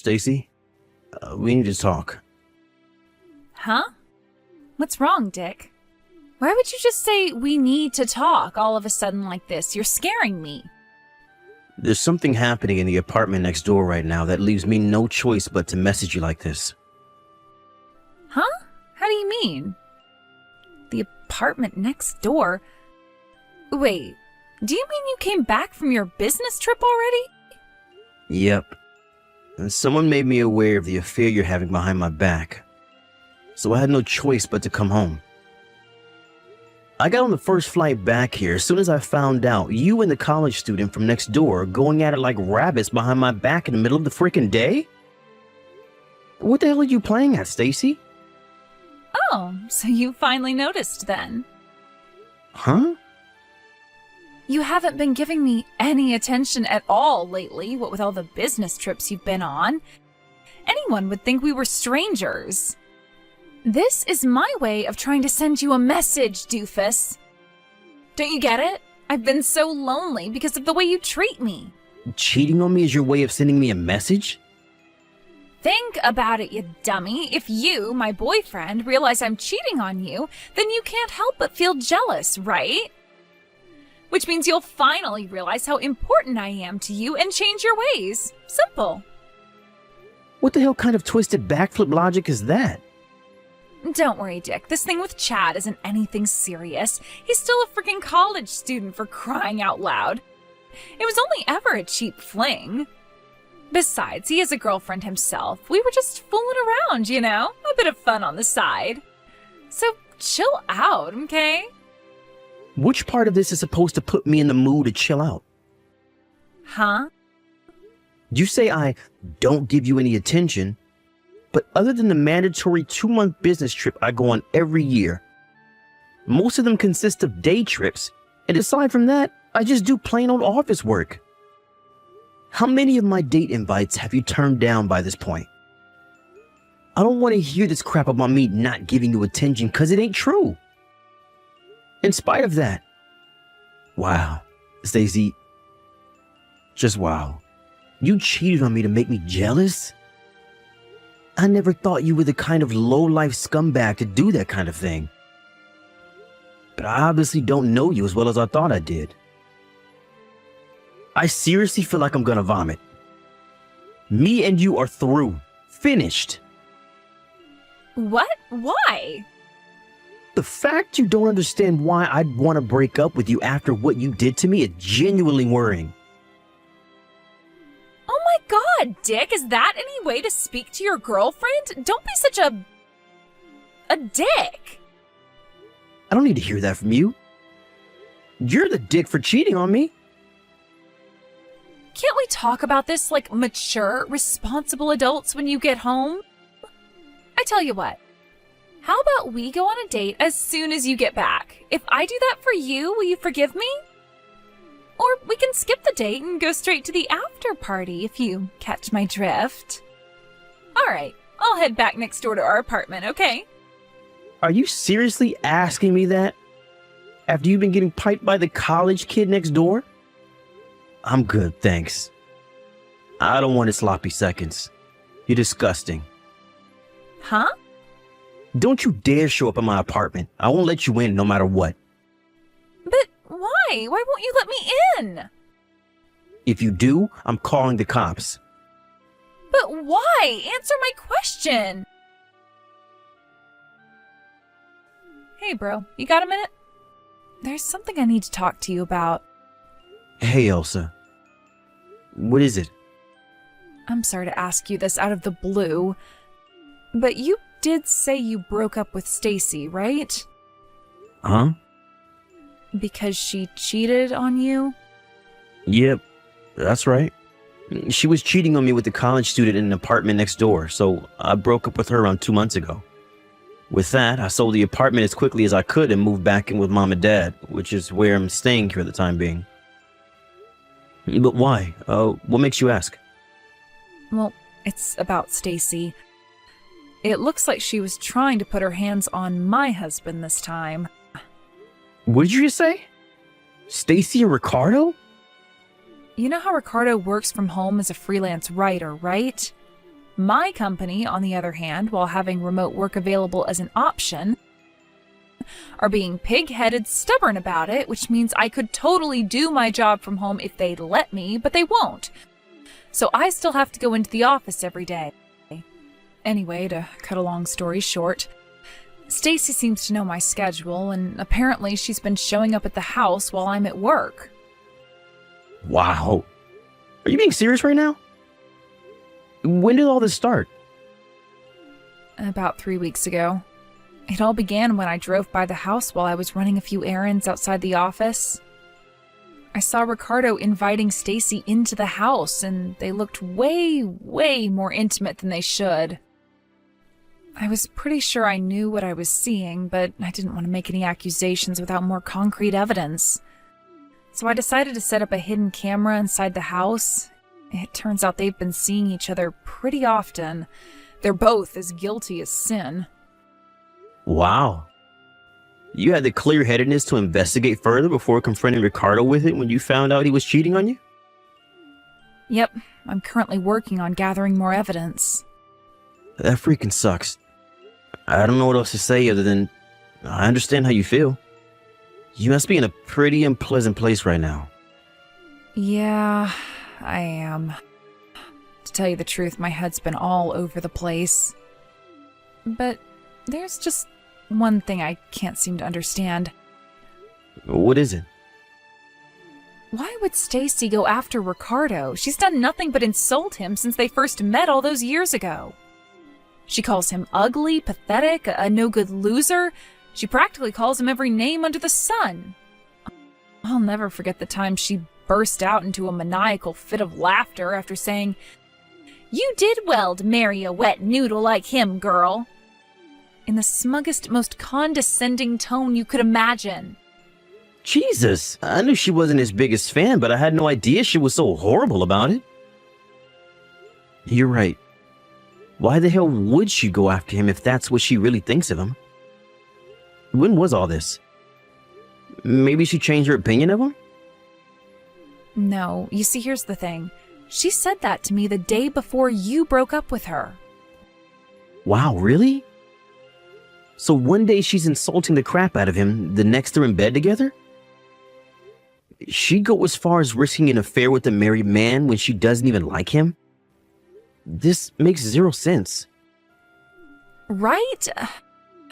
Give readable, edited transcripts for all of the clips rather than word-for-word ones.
Stacy, we need to talk. Huh? What's wrong, Dick? Why would you just say we need to talk all of a sudden like this? You're scaring me. There's something happening in the apartment next door right now that leaves me no choice but to message you like this. Huh? How do you mean? The apartment next door? Wait, do you mean you came back from your business trip already? Yep. And someone made me aware of the affair you're having behind my back. So I had no choice but to come home. I got on the first flight back here as soon as I found out you and the college student from next door are going at it like rabbits behind my back in the middle of the frickin' day? What the hell are you playing at, Stacy? Oh, so you finally noticed then. Huh? You haven't been giving me any attention at all lately, what with all the business trips you've been on. Anyone would think we were strangers. This is my way of trying to send you a message, doofus. Don't you get it? I've been so lonely because of the way you treat me. Cheating on me is your way of sending me a message? Think about it, you dummy. If you, my boyfriend, realize I'm cheating on you, then you can't help but feel jealous, right? Which means you'll finally realize how important I am to you and change your ways. Simple. What the hell kind of twisted backflip logic is that? Don't worry, Dick. This thing with Chad isn't anything serious. He's still a freaking college student, for crying out loud. It was only ever a cheap fling. Besides, he has a girlfriend himself. We were just fooling around, you know? A bit of fun on the side. So chill out, okay? Which part of this is supposed to put me in the mood to chill out? Huh? You say I don't give you any attention, but other than the mandatory 2-month business trip I go on every year, most of them consist of day trips, and aside from that, I just do plain old office work. How many of my date invites have you turned down by this point? I don't want to hear this crap about me not giving you attention because it ain't true. In spite of that, wow, Stacy, just wow. You cheated on me to make me jealous? I never thought you were the kind of low-life scumbag to do that kind of thing. But I obviously don't know you as well as I thought I did. I seriously feel like I'm gonna vomit. Me and you are through. Finished. What? Why? The fact you don't understand why I'd want to break up with you after what you did to me is genuinely worrying. Oh my god, Dick, is that any way to speak to your girlfriend? Don't be such a dick. I don't need to hear that from you. You're the dick for cheating on me. Can't we talk about this like mature, responsible adults when you get home? I tell you what, how about we go on a date as soon as you get back? If I do that for you, will you forgive me? Or we can skip the date and go straight to the after party if you catch my drift. Alright, I'll head back next door to our apartment, okay? Are you seriously asking me that? After you've been getting piped by the college kid next door? I'm good, thanks. I don't want sloppy seconds. You're disgusting. Huh? Don't you dare show up at my apartment. I won't let you in no matter what. But why? Why won't you let me in? If you do, I'm calling the cops. But why? Answer my question. Hey, bro, you got a minute? There's something I need to talk to you about. Hey, Elsa. What is it? I'm sorry to ask you this out of the blue, but you did say you broke up with Stacy, right? Huh? Because she cheated on you? Yep, that's right. She was cheating on me with the college student in an apartment next door, so I broke up with her around 2 months ago. With that, I sold the apartment as quickly as I could and moved back in with Mom and Dad, which is where I'm staying here at the time being. But why? What makes you ask? Well, it's about Stacy. It looks like she was trying to put her hands on my husband this time. What did you just say? Stacy and Ricardo? You know how Ricardo works from home as a freelance writer, right? My company, on the other hand, while having remote work available as an option, are being pig-headed stubborn about it, which means I could totally do my job from home if they'd let me, but they won't. So I still have to go into the office every day. Anyway, to cut a long story short, Stacy seems to know my schedule, and apparently she's been showing up at the house while I'm at work. Wow. Are you being serious right now? When did all this start? About 3 weeks ago. It all began when I drove by the house while I was running a few errands outside the office. I saw Ricardo inviting Stacy into the house, and they looked way, way more intimate than they should. I was pretty sure I knew what I was seeing, but I didn't want to make any accusations without more concrete evidence. So I decided to set up a hidden camera inside the house. It turns out they've been seeing each other pretty often. They're both as guilty as sin. Wow. You had the clear-headedness to investigate further before confronting Ricardo with it when you found out he was cheating on you? Yep, I'm currently working on gathering more evidence. That freaking sucks. I don't know what else to say other than I understand how you feel. You must be in a pretty unpleasant place right now. Yeah, I am. To tell you the truth, my head's been all over the place. But there's just one thing I can't seem to understand. What is it? Why would Stacy go after Ricardo? She's done nothing but insult him since they first met all those years ago. She calls him ugly, pathetic, a no-good loser. She practically calls him every name under the sun. I'll never forget the time she burst out into a maniacal fit of laughter after saying, "You did well to marry a wet noodle like him, girl," in the smuggest, most condescending tone you could imagine. Jesus, I knew she wasn't his biggest fan, but I had no idea she was so horrible about it. You're right. Why the hell would she go after him if that's what she really thinks of him? When was all this? Maybe she changed her opinion of him? No, you see, here's the thing. She said that to me the day before you broke up with her. Wow, really? So one day she's insulting the crap out of him, the next they're in bed together? She'd go as far as risking an affair with a married man when she doesn't even like him? This makes zero sense. Right?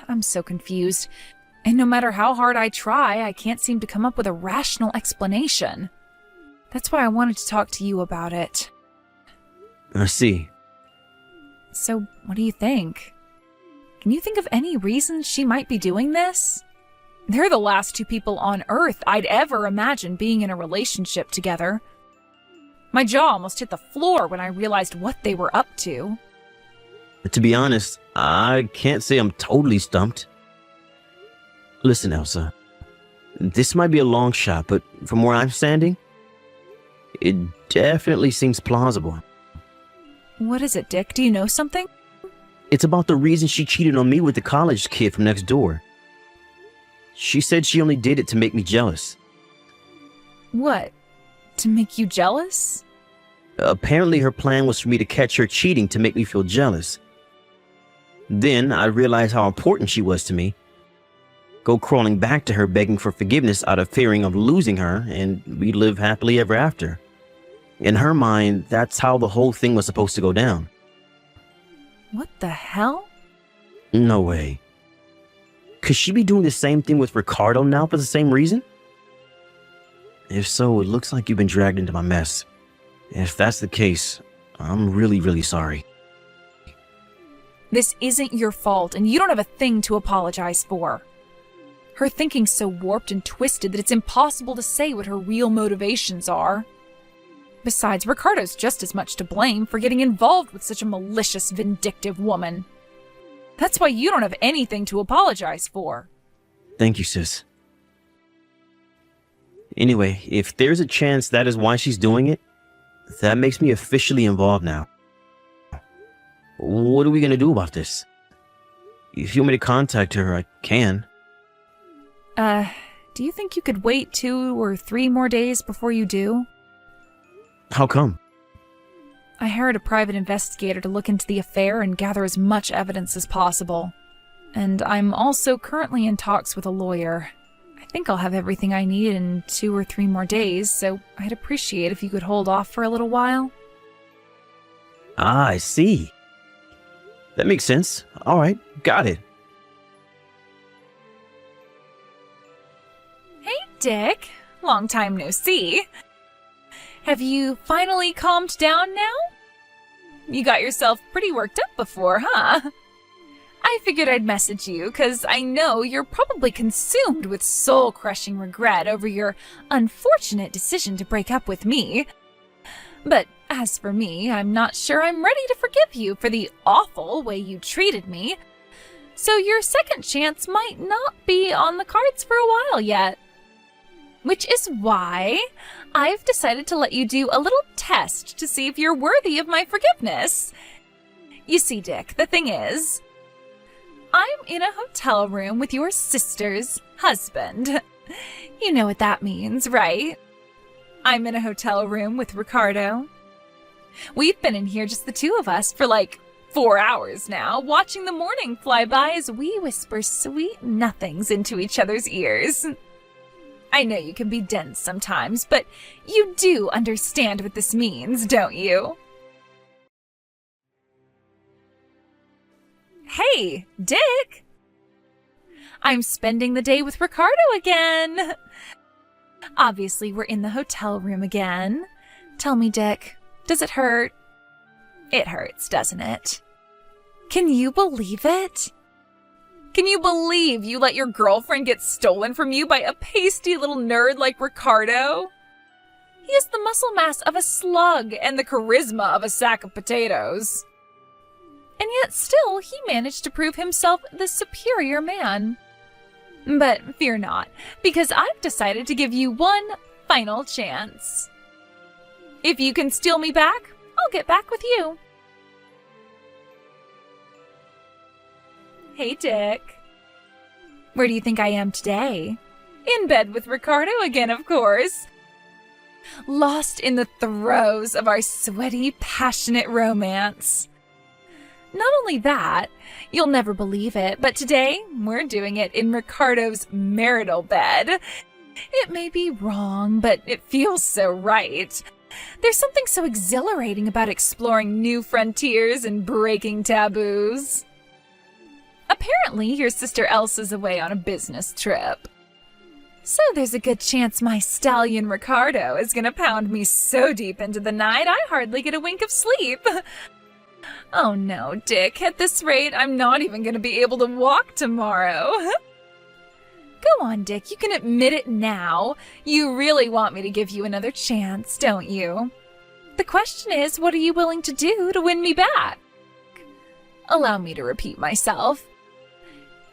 I'm so confused. And no matter how hard I try, I can't seem to come up with a rational explanation. That's why I wanted to talk to you about it. I see. So, what do you think? Can you think of any reasons she might be doing this? They're the last two people on Earth I'd ever imagine being in a relationship together. My jaw almost hit the floor when I realized what they were up to. To be honest, I can't say I'm totally stumped. Listen, Elsa. This might be a long shot, but from where I'm standing, it definitely seems plausible. What is it, Dick? Do you know something? It's about the reason she cheated on me with the college kid from next door. She said she only did it to make me jealous. What? To make you jealous? Apparently her plan was for me to catch her cheating to make me feel jealous. Then I realized how important she was to me. Go crawling back to her begging for forgiveness out of fearing of losing her, and we live happily ever after. In her mind, that's how the whole thing was supposed to go down. What the hell? No way. Could she be doing the same thing with Ricardo now for the same reason? If so, it looks like you've been dragged into my mess. If that's the case, I'm really, really sorry. This isn't your fault, and you don't have a thing to apologize for. Her thinking's so warped and twisted that it's impossible to say what her real motivations are. Besides, Ricardo's just as much to blame for getting involved with such a malicious, vindictive woman. That's why you don't have anything to apologize for. Thank you, sis. Anyway, if there's a chance that is why she's doing it, that makes me officially involved now. What are we gonna do about this? If you want me to contact her, I can. Do you think you could wait 2 or 3 more days before you do? How come? I hired a private investigator to look into the affair and gather as much evidence as possible. And I'm also currently in talks with a lawyer. I think I'll have everything I need in 2 or 3 more days, so I'd appreciate if you could hold off for a little while. Ah, I see. That makes sense. All right, got it. Hey, Dick. Long time no see. Have you finally calmed down now? You got yourself pretty worked up before, huh? I figured I'd message you, because I know you're probably consumed with soul-crushing regret over your unfortunate decision to break up with me. But as for me, I'm not sure I'm ready to forgive you for the awful way you treated me. So your second chance might not be on the cards for a while yet. Which is why I've decided to let you do a little test to see if you're worthy of my forgiveness. You see, Dick, the thing is, I'm in a hotel room with your sister's husband. You know what that means, right? I'm in a hotel room with Ricardo. We've been in here just the two of us for like 4 hours now, watching the morning fly by as we whisper sweet nothings into each other's ears. I know you can be dense sometimes, but you do understand what this means, don't you? Hey, Dick! I'm spending the day with Ricardo again! Obviously, we're in the hotel room again. Tell me, Dick, does it hurt? It hurts, doesn't it? Can you believe it? Can you believe you let your girlfriend get stolen from you by a pasty little nerd like Ricardo? He has the muscle mass of a slug and the charisma of a sack of potatoes. And yet still, he managed to prove himself the superior man. But fear not, because I've decided to give you one final chance. If you can steal me back, I'll get back with you. Hey, Dick. Where do you think I am today? In bed with Ricardo again, of course. Lost in the throes of our sweaty, passionate romance. Not only that, you'll never believe it, but today we're doing it in Ricardo's marital bed. It may be wrong, but it feels so right. There's something so exhilarating about exploring new frontiers and breaking taboos. Apparently, your sister Elsa's away on a business trip. So there's a good chance my stallion Ricardo is gonna pound me so deep into the night I hardly get a wink of sleep. Oh no, Dick, at this rate, I'm not even gonna be able to walk tomorrow. Go on, Dick, you can admit it now. You really want me to give you another chance, don't you? The question is, what are you willing to do to win me back? Allow me to repeat myself.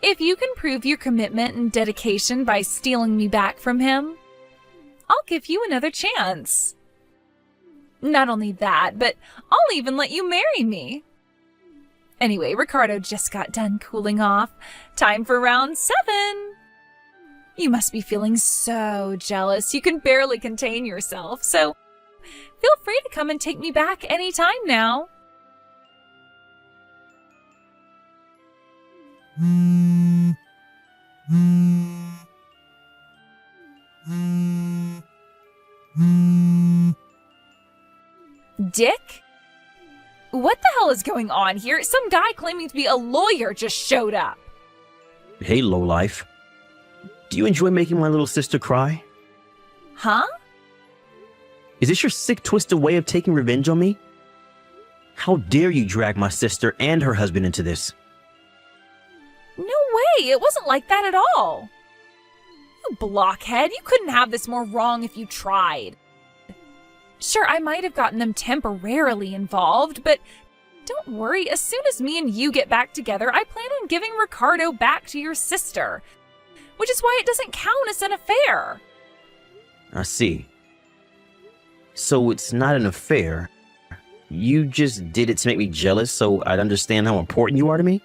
If you can prove your commitment and dedication by stealing me back from him, I'll give you another chance. Not only that, but I'll even let you marry me. Anyway, Ricardo just got done cooling off. Time for round 7. You must be feeling so jealous you can barely contain yourself, so feel free to come and take me back anytime now. Dick? What the hell is going on here? Some guy claiming to be a lawyer just showed up. Hey, lowlife. Do you enjoy making my little sister cry? Huh? Is this your sick, twisted way of taking revenge on me? How dare you drag my sister and her husband into this? No way! It wasn't like that at all! You blockhead! You couldn't have this more wrong if you tried. Sure, I might have gotten them temporarily involved, but don't worry, as soon as me and you get back together, I plan on giving Ricardo back to your sister. Which is why it doesn't count as an affair. I see. So it's not an affair. You just did it to make me jealous so I'd understand how important you are to me?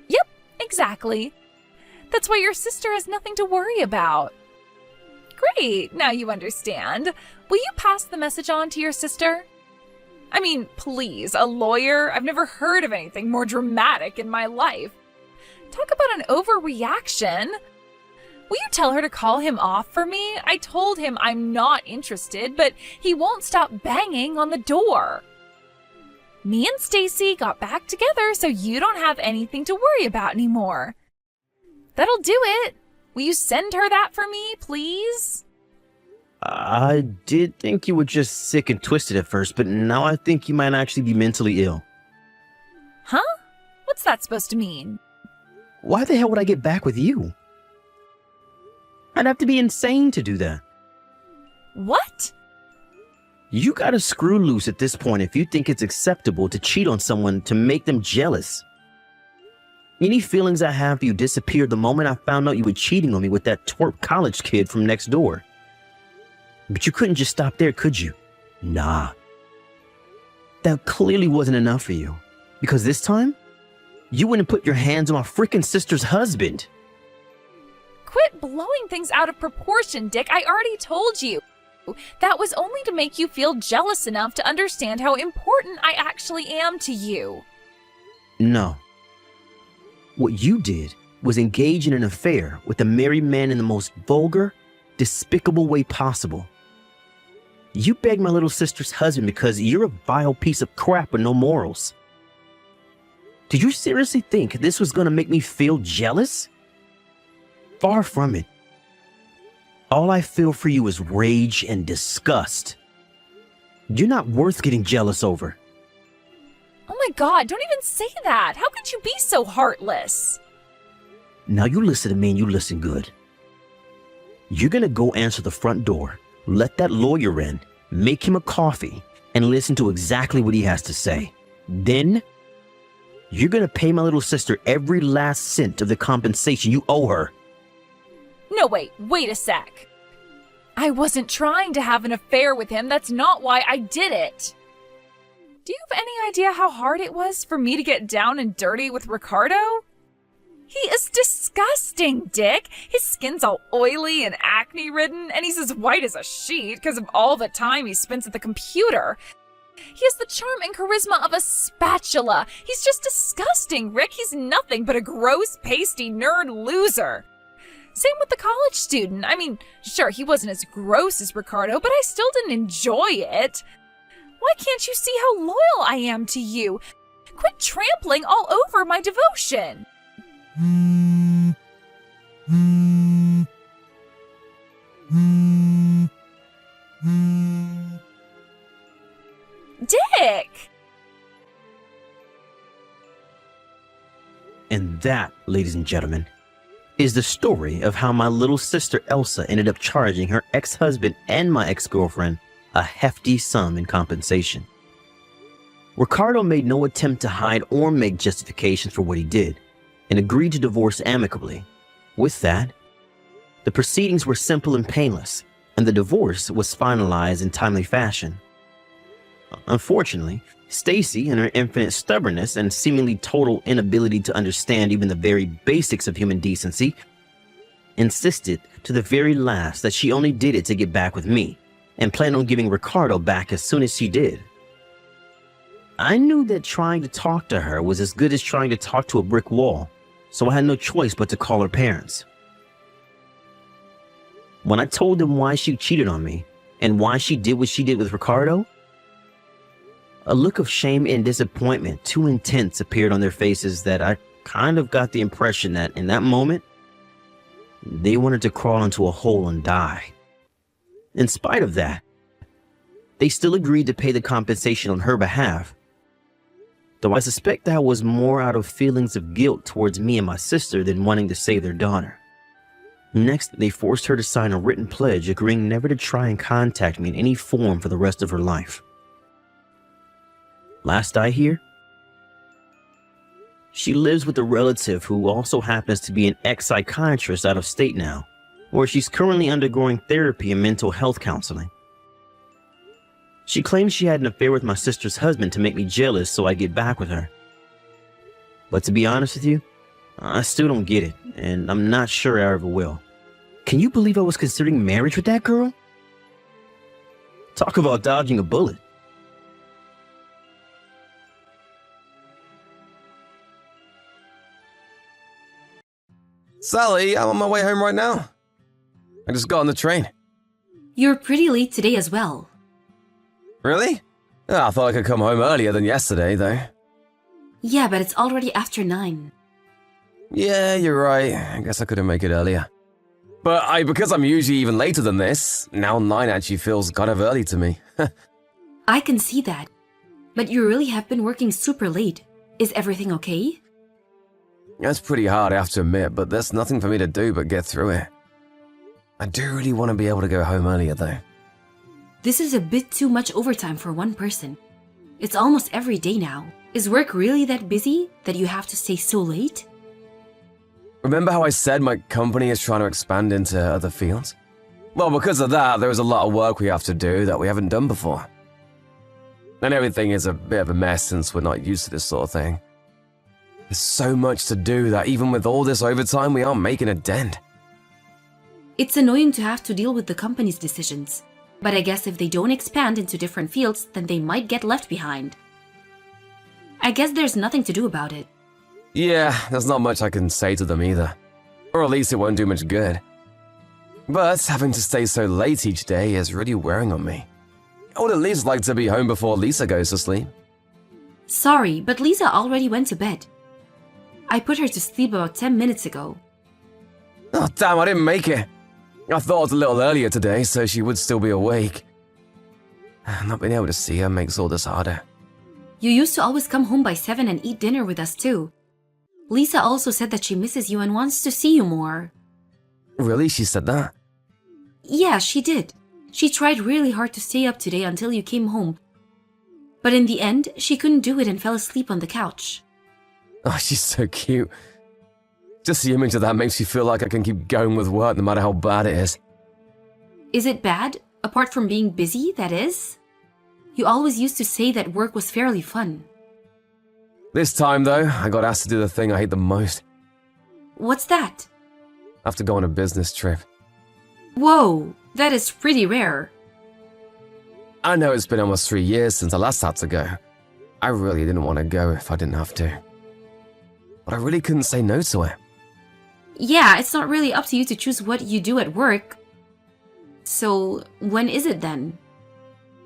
Yep, exactly. That's why your sister has nothing to worry about. Great, now you understand. Will you pass the message on to your sister? I mean, please, a lawyer? I've never heard of anything more dramatic in my life. Talk about an overreaction. Will you tell her to call him off for me? I told him I'm not interested, but he won't stop banging on the door. Me and Stacy got back together so you don't have anything to worry about anymore. That'll do it. Will you send her that for me, please? I did think you were just sick and twisted at first, but now I think you might actually be mentally ill. Huh? What's that supposed to mean? Why the hell would I get back with you? I'd have to be insane to do that. What? You gotta screw loose at this point if you think it's acceptable to cheat on someone to make them jealous. Any feelings I have for you disappeared the moment I found out you were cheating on me with that twerp college kid from next door. But you couldn't just stop there, could you? Nah. That clearly wasn't enough for you. Because this time, you wouldn't put your hands on my freaking sister's husband. Quit blowing things out of proportion, Dick. I already told you. That was only to make you feel jealous enough to understand how important I actually am to you. No. What you did was engage in an affair with a married man in the most vulgar, despicable way possible. You begged my little sister's husband because you're a vile piece of crap with no morals. Did you seriously think this was gonna make me feel jealous? Far from it. All I feel for you is rage and disgust. You're not worth getting jealous over. Oh my God, don't even say that. How could you be so heartless? Now you listen to me and you listen good. You're gonna go answer the front door, let that lawyer in, make him a coffee, and listen to exactly what he has to say. Then, you're gonna pay my little sister every last cent of the compensation you owe her. No, wait a sec. I wasn't trying to have an affair with him. That's not why I did it. Do you have any idea how hard it was for me to get down and dirty with Ricardo? He is disgusting, Dick. His skin's all oily and acne-ridden, and he's as white as a sheet because of all the time he spends at the computer. He has the charm and charisma of a spatula. He's just disgusting, Rick. He's nothing but a gross, pasty nerd loser. Same with the college student. I mean, sure, he wasn't as gross as Ricardo, but I still didn't enjoy it. Why can't you see how loyal I am to you? Quit trampling all over my devotion. Dick! And that, ladies and gentlemen, is the story of how my little sister Elsa ended up charging her ex-husband and my ex-girlfriend a hefty sum in compensation. Ricardo made no attempt to hide or make justifications for what he did and agreed to divorce amicably. With that, the proceedings were simple and painless, and the divorce was finalized in timely fashion. Unfortunately, Stacy, in her infinite stubbornness and seemingly total inability to understand even the very basics of human decency, insisted to the very last that she only did it to get back with me and planned on giving Ricardo back as soon as she did. I knew that trying to talk to her was as good as trying to talk to a brick wall, so I had no choice but to call her parents. When I told them why she cheated on me and why she did what she did with Ricardo, a look of shame and disappointment too intense appeared on their faces that I kind of got the impression that in that moment, they wanted to crawl into a hole and die. In spite of that, they still agreed to pay the compensation on her behalf, though I suspect that was more out of feelings of guilt towards me and my sister than wanting to save their daughter. Next, they forced her to sign a written pledge agreeing never to try and contact me in any form for the rest of her life. Last I hear, she lives with a relative who also happens to be an ex-psychiatrist out of state now, where she's currently undergoing therapy and mental health counseling. She claims she had an affair with my sister's husband to make me jealous so I get back with her. But to be honest with you, I still don't get it, and I'm not sure I ever will. Can you believe I was considering marriage with that girl? Talk about dodging a bullet. Sally, I'm on my way home right now. I just got on the train. You're pretty late today as well. Really? I thought I could come home earlier than yesterday, though. Yeah, but it's already after 9. Yeah, you're right. I guess I couldn't make it earlier. But because I'm usually even later than this, now 9 actually feels kind of early to me. I can see that. But you really have been working super late. Is everything okay? It's pretty hard, I have to admit, but there's nothing for me to do but get through it. I do really want to be able to go home earlier, though. This is a bit too much overtime for one person. It's almost every day now. Is work really that busy that you have to stay so late? Remember how I said my company is trying to expand into other fields? Well, because of that, there is a lot of work we have to do that we haven't done before. And everything is a bit of a mess since we're not used to this sort of thing. There's so much to do that even with all this overtime, we aren't making a dent. It's annoying to have to deal with the company's decisions. But I guess if they don't expand into different fields, then they might get left behind. I guess there's nothing to do about it. Yeah, there's not much I can say to them either. Or at least it won't do much good. But having to stay so late each day is really wearing on me. I would at least like to be home before Lisa goes to sleep. Sorry, but Lisa already went to bed. I put her to sleep about 10 minutes ago. Oh damn, I didn't make it. I thought it was a little earlier today, so she would still be awake. Not being able to see her makes all this harder. You used to always come home by 7 and eat dinner with us too. Lisa also said that she misses you and wants to see you more. Really? She said that? Yeah, she did. She tried really hard to stay up today until you came home. But in the end, she couldn't do it and fell asleep on the couch. Oh, she's so cute. Just the image of that makes me feel like I can keep going with work no matter how bad it is. Is it bad? Apart from being busy, that is? You always used to say that work was fairly fun. This time, though, I got asked to do the thing I hate the most. What's that? I have to go on a business trip. Whoa, that is pretty rare. I know it's been almost 3 years since I last had to go. I really didn't want to go if I didn't have to. But I really couldn't say no to it. Yeah, it's not really up to you to choose what you do at work. So, when is it then?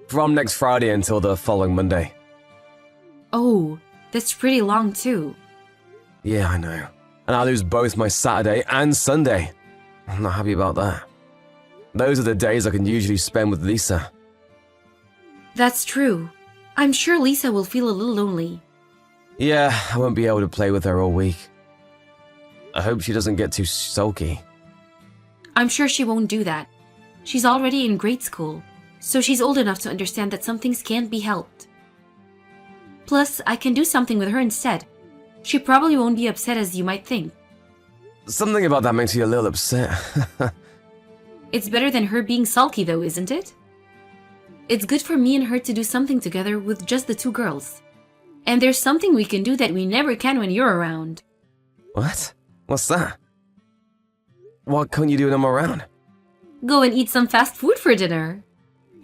From next Friday until the following Monday. Oh, that's pretty long too. Yeah, I know. And I lose both my Saturday and Sunday. I'm not happy about that. Those are the days I can usually spend with Lisa. That's true. I'm sure Lisa will feel a little lonely. Yeah, I won't be able to play with her all week. I hope she doesn't get too sulky. I'm sure she won't do that. She's already in grade school, so she's old enough to understand that some things can't be helped. Plus, I can do something with her instead. She probably won't be upset as you might think. Something about that makes you a little upset. It's better than her being sulky though, isn't it? It's good for me and her to do something together with just the two girls. And there's something we can do that we never can when you're around. What? What's that? Why can't you do when I'm around? Go and eat some fast food for dinner.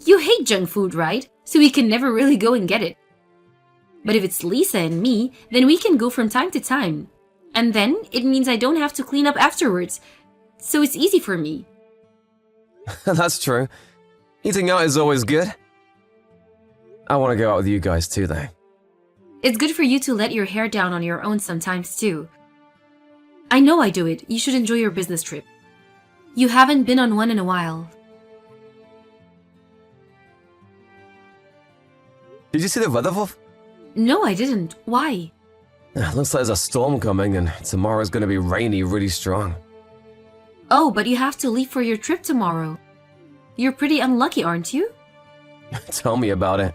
You hate junk food, right? So we can never really go and get it. But if it's Lisa and me, then we can go from time to time. And then it means I don't have to clean up afterwards. So it's easy for me. That's true. Eating out is always good. I want to go out with you guys too, though. It's good for you to let your hair down on your own sometimes too. I know I do it. You should enjoy your business trip. You haven't been on one in a while. Did you see the weather, Wolf? No, I didn't. Why? Looks like there's a storm coming and tomorrow's going to be rainy really strong. Oh, but you have to leave for your trip tomorrow. You're pretty unlucky, aren't you? Tell me about it.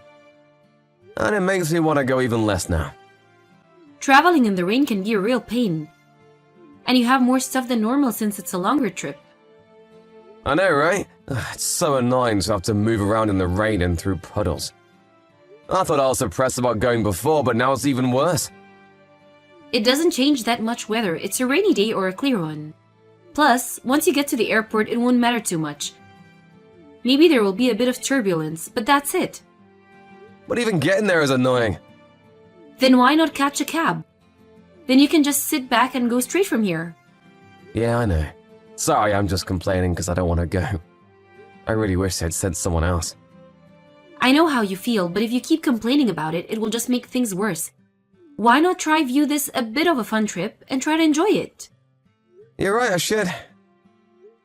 And it makes me want to go even less now. Traveling in the rain can be a real pain. And you have more stuff than normal since it's a longer trip. I know, right? It's so annoying to have to move around in the rain and through puddles. I thought I was depressed about going before, but now it's even worse. It doesn't change that much whether it's a rainy day or a clear one. Plus, once you get to the airport, it won't matter too much. Maybe there will be a bit of turbulence, but that's it. But even getting there is annoying. Then why not catch a cab? Then you can just sit back and go straight from here. Yeah, I know. Sorry, I'm just complaining because I don't want to go. I really wish they'd sent someone else. I know how you feel, but if you keep complaining about it, it will just make things worse. Why not try view this a bit of a fun trip and try to enjoy it? You're right, I should.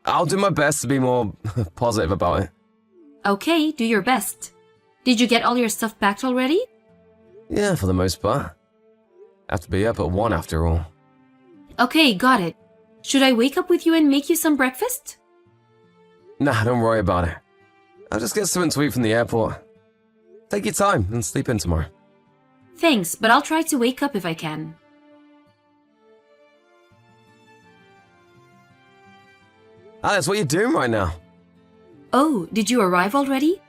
I'll do my best to be more positive about it. Okay, do your best. Did you get all your stuff packed already? Yeah, for the most part. Have to be up at 1 after all. Okay, got it. Should I wake up with you and make you some breakfast? Nah, don't worry about it. I'll just get something to eat from the airport. Take your time and sleep in tomorrow. Thanks, but I'll try to wake up if I can. Alice, what are you doing right now? Oh, did you arrive already?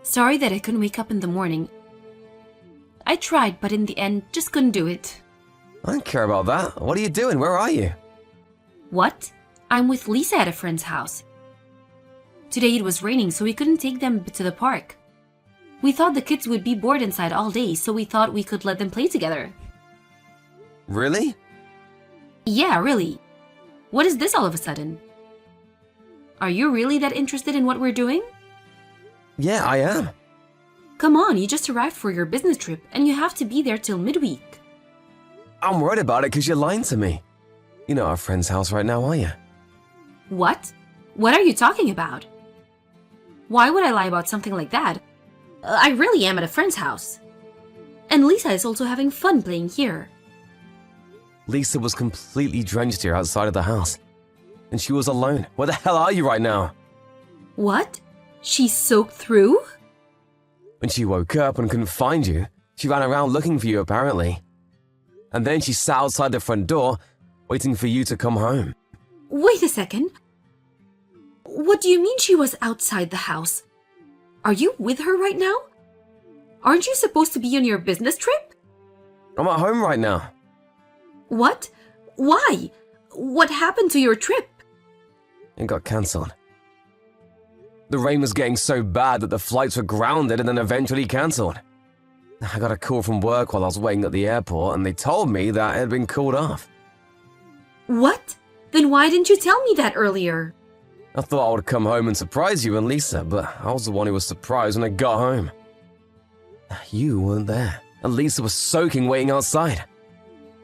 Sorry that I couldn't wake up in the morning. I tried, but in the end, just couldn't do it. I don't care about that. What are you doing? Where are you? What? I'm with Lisa at a friend's house. Today it was raining, so we couldn't take them to the park. We thought the kids would be bored inside all day, so we thought we could let them play together. Really? Yeah, really. What is this all of a sudden? Are you really that interested in what we're doing? Yeah, I am. Come on, you just arrived for your business trip and you have to be there till midweek. I'm worried about it because you're lying to me. You're not at a friend's house right now, are you? What? What are you talking about? Why would I lie about something like that? I really am at a friend's house. And Lisa is also having fun playing here. Lisa was completely drenched here outside of the house. And she was alone. Where the hell are you right now? What? She soaked through? When she woke up and couldn't find you, she ran around looking for you apparently. And then she sat outside the front door, waiting for you to come home. Wait a second. What do you mean she was outside the house? Are you with her right now? Aren't you supposed to be on your business trip? I'm at home right now. What? Why? What happened to your trip? It got cancelled. The rain was getting so bad that the flights were grounded and then eventually cancelled. I got a call from work while I was waiting at the airport and they told me that it had been called off. What? Then why didn't you tell me that earlier? I thought I would come home and surprise you and Lisa, but I was the one who was surprised when I got home. You weren't there, and Lisa was soaking waiting outside.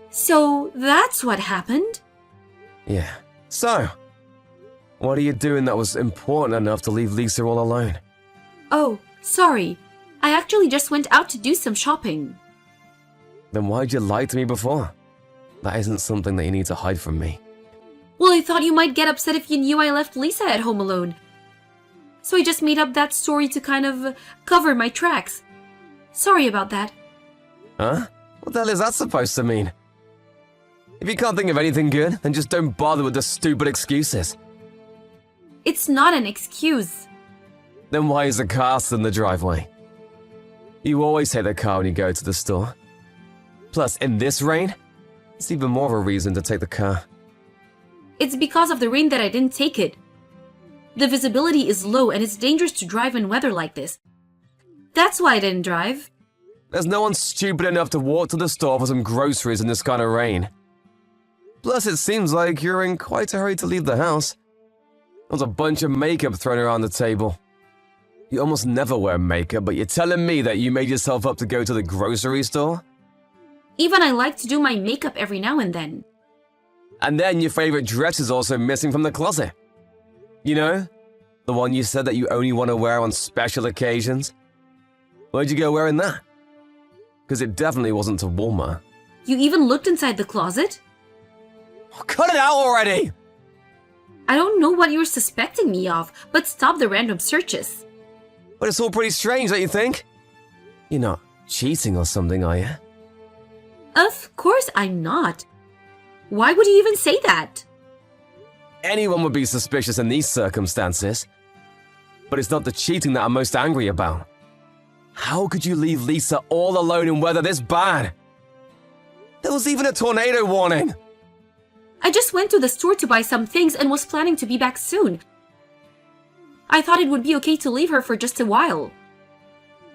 So that's what happened? Yeah. So, what are you doing that was important enough to leave Lisa all alone? Oh, sorry. I actually just went out to do some shopping. Then why'd you lie to me before? That isn't something that you need to hide from me. Well, I thought you might get upset if you knew I left Lisa at home alone. So I just made up that story to kind of cover my tracks. Sorry about that. Huh? What the hell is that supposed to mean? If you can't think of anything good, then just don't bother with the stupid excuses. It's not an excuse. Then why is the car still in the driveway? You always take the car when you go to the store. Plus, in this rain, it's even more of a reason to take the car. It's because of the rain that I didn't take it. The visibility is low and it's dangerous to drive in weather like this. That's why I didn't drive. There's no one stupid enough to walk to the store for some groceries in this kind of rain. Plus, it seems like you're in quite a hurry to leave the house. There's a bunch of makeup thrown around the table. You almost never wear makeup, but you're telling me that you made yourself up to go to the grocery store? Even I like to do my makeup every now and then. And then your favorite dress is also missing from the closet. You know? The one you said that you only want to wear on special occasions? Where'd you go wearing that? Because it definitely wasn't to Walmart. You even looked inside the closet? Oh, cut it out already! I don't know what you're suspecting me of, but stop the random searches. But it's all pretty strange, don't you think? You're not cheating or something, are you? Of course I'm not. Why would you even say that? Anyone would be suspicious in these circumstances. But it's not the cheating that I'm most angry about. How could you leave Lisa all alone in weather this bad? There was even a tornado warning! I just went to the store to buy some things and was planning to be back soon. I thought it would be okay to leave her for just a while.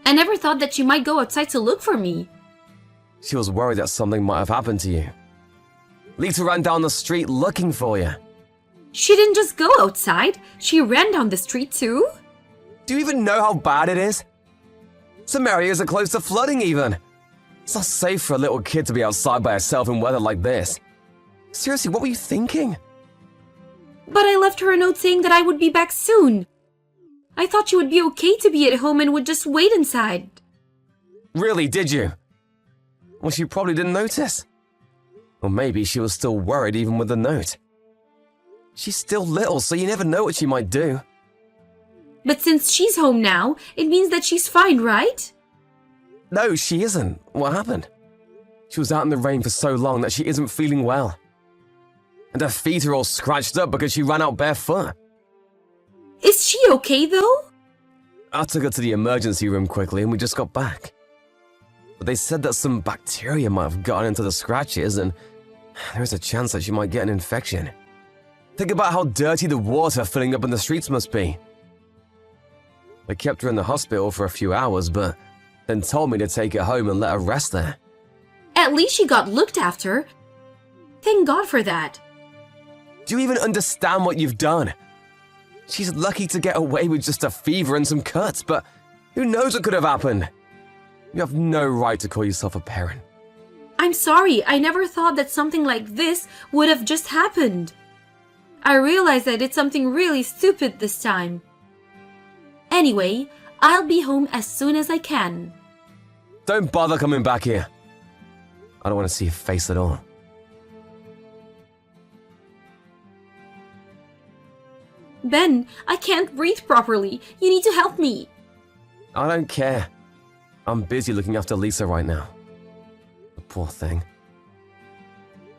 I never thought that she might go outside to look for me. She was worried that something might have happened to you. Lisa ran down the street looking for you. She didn't just go outside, she ran down the street too? Do you even know how bad it is? Some areas are close to flooding even. It's not safe for a little kid to be outside by herself in weather like this. Seriously, what were you thinking? But I left her a note saying that I would be back soon. I thought she would be okay to be at home and would just wait inside. Really, did you? Well, she probably didn't notice. Or maybe she was still worried even with the note. She's still little, so you never know what she might do. But since she's home now, it means that she's fine, right? No, she isn't. What happened? She was out in the rain for so long that she isn't feeling well. And her feet are all scratched up because she ran out barefoot. Is she okay though? I took her to the emergency room quickly and we just got back. But they said that some bacteria might have gotten into the scratches and there's a chance that she might get an infection. Think about how dirty the water filling up in the streets must be. They kept her in the hospital for a few hours, but then told me to take her home and let her rest there. At least she got looked after. Thank God for that. Do you even understand what you've done? She's lucky to get away with just a fever and some cuts, but who knows what could have happened? You have no right to call yourself a parent. I'm sorry, I never thought that something like this would have just happened. I realized I did something really stupid this time. Anyway, I'll be home as soon as I can. Don't bother coming back here. I don't want to see your face at all. Ben, I can't breathe properly. You need to help me. I don't care. I'm busy looking after Lisa right now. The poor thing.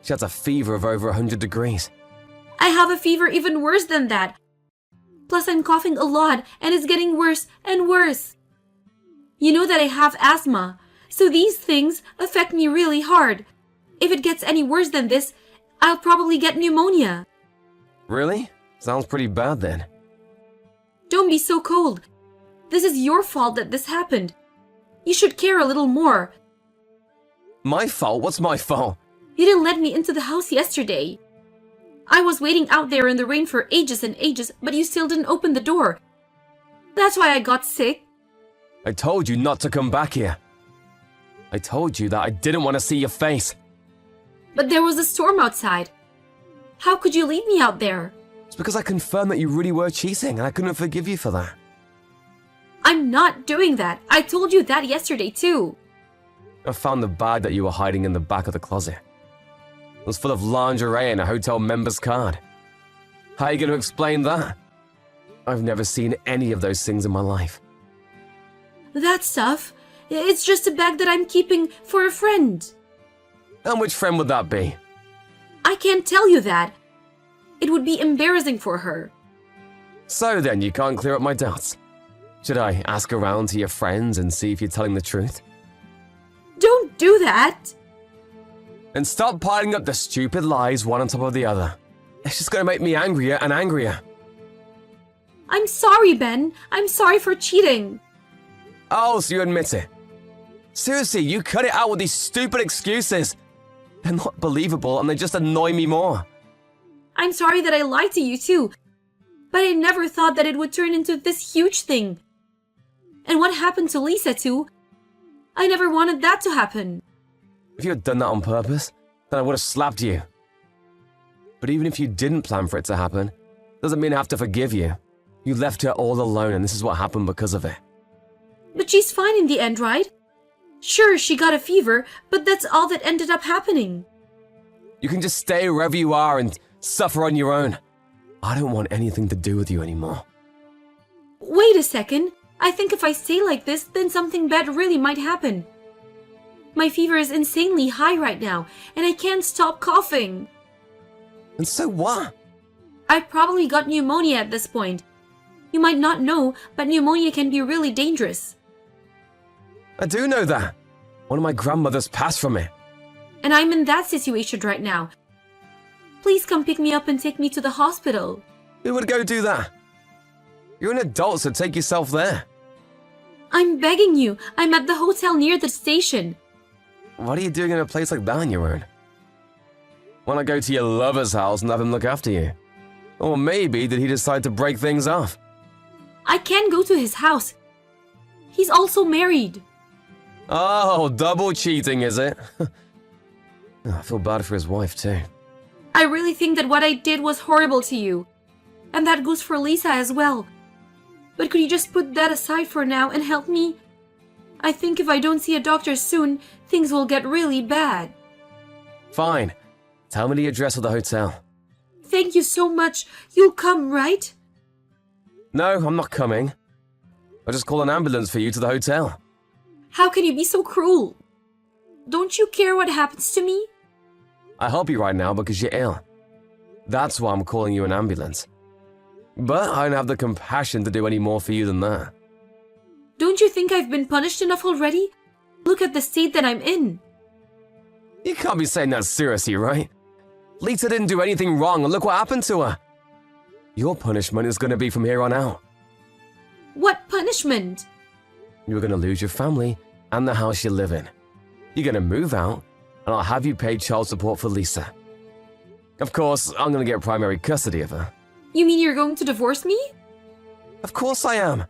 She has a fever of over 100 degrees. I have a fever even worse than that. Plus, I'm coughing a lot and it's getting worse and worse. You know that I have asthma, so these things affect me really hard. If it gets any worse than this, I'll probably get pneumonia. Really? Sounds pretty bad then. Don't be so cold. This is your fault that this happened. You should care a little more. My fault? What's my fault? You didn't let me into the house yesterday. I was waiting out there in the rain for ages and ages, but you still didn't open the door. That's why I got sick. I told you not to come back here. I told you that I didn't want to see your face. But there was a storm outside. How could you leave me out there? It's because I confirmed that you really were cheating and I couldn't forgive you for that. I'm not doing that. I told you that yesterday too. I found the bag that you were hiding in the back of the closet. It was full of lingerie and a hotel member's card. How are you going to explain that? I've never seen any of those things in my life. That stuff, it's just a bag that I'm keeping for a friend. And which friend would that be? I can't tell you that. It would be embarrassing for her. So then, you can't clear up my doubts. Should I ask around to your friends and see if you're telling the truth? Don't do that. And stop piling up the stupid lies one on top of the other. It's just going to make me angrier and angrier. I'm sorry, Ben. I'm sorry for cheating. Oh, so you admit it. Seriously, you cut it out with these stupid excuses. They're not believable and they just annoy me more. I'm sorry that I lied to you too. But I never thought that it would turn into this huge thing. And what happened to Lisa too? I never wanted that to happen. If you had done that on purpose, then I would have slapped you. But even if you didn't plan for it to happen, doesn't mean I have to forgive you. You left her all alone and this is what happened because of it. But she's fine in the end, right? Sure, she got a fever, but that's all that ended up happening. You can just stay wherever you are and suffer on your own. I don't want anything to do with you anymore. Wait a second. I think if I stay like this, then something bad really might happen. My fever is insanely high right now, and I can't stop coughing. And so what? I probably got pneumonia at this point. You might not know, but pneumonia can be really dangerous. I do know that. One of my grandmothers passed from it. And I'm in that situation right now. Please come pick me up and take me to the hospital. Who would go do that? You're an adult, so take yourself there. I'm begging you. I'm at the hotel near the station. What are you doing in a place like that on your own? Why not go to your lover's house and have him look after you? Or maybe did he decide to break things off? I can't go to his house. He's also married. Oh, double cheating, is it? I feel bad for his wife, too. I really think that what I did was horrible to you. And that goes for Lisa as well. But could you just put that aside for now and help me? I think if I don't see a doctor soon, things will get really bad. Fine. Tell me the address of the hotel. Thank you so much. You'll come, right? No, I'm not coming. I'll just call an ambulance for you to the hotel. How can you be so cruel? Don't you care what happens to me? I help you right now because you're ill. That's why I'm calling you an ambulance. But I don't have the compassion to do any more for you than that. Don't you think I've been punished enough already? Look at the state that I'm in. You can't be saying that seriously, right? Lisa didn't do anything wrong and look what happened to her. Your punishment is going to be from here on out. What punishment? You're going to lose your family and the house you live in. You're going to move out, and I'll have you pay child support for Lisa. Of course, I'm going to get primary custody of her. You mean you're going to divorce me? Of course I am.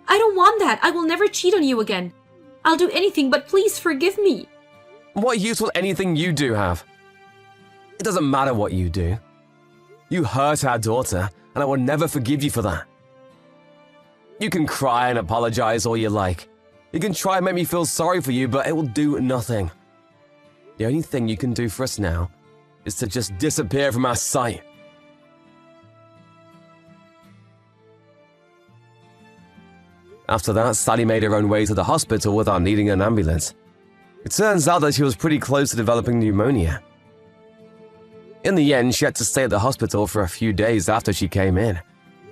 I don't want that. I will never cheat on you again. I'll do anything, but please forgive me. What use will anything you do have? It doesn't matter what you do. You hurt our daughter, and I will never forgive you for that. You can cry and apologize all you like. You can try and make me feel sorry for you, but it will do nothing. The only thing you can do for us now is to just disappear from our sight. After that, Sally made her own way to the hospital without needing an ambulance. It turns out that she was pretty close to developing pneumonia. In the end, she had to stay at the hospital for a few days after she came in.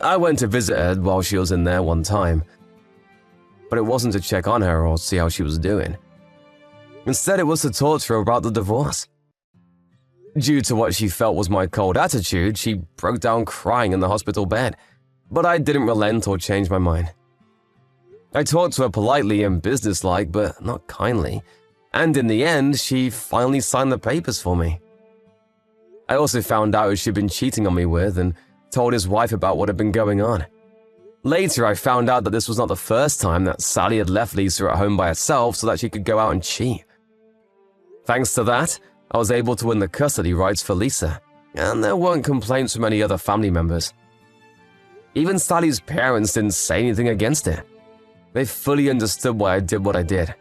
I went to visit her while she was in there one time, but it wasn't to check on her or see how she was doing. Instead, it was to talk to her about the divorce. Due to what she felt was my cold attitude, she broke down crying in the hospital bed, but I didn't relent or change my mind. I talked to her politely and businesslike, but not kindly, and in the end, she finally signed the papers for me. I also found out who she'd been cheating on me with and told his wife about what had been going on. Later, I found out that this was not the first time that Sally had left Lisa at home by herself so that she could go out and cheat. Thanks to that, I was able to win the custody rights for Lisa, and there weren't complaints from any other family members. Even Sally's parents didn't say anything against it. They fully understood why I did what I did.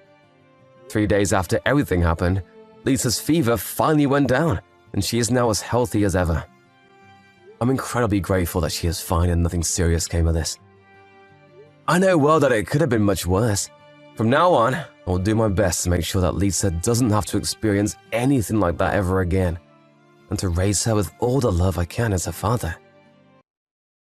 3 days after everything happened, Lisa's fever finally went down, and she is now as healthy as ever. I'm incredibly grateful that she is fine and nothing serious came of this. I know well that it could have been much worse. From now on, I will do my best to make sure that Lisa doesn't have to experience anything like that ever again, and to raise her with all the love I can as her father.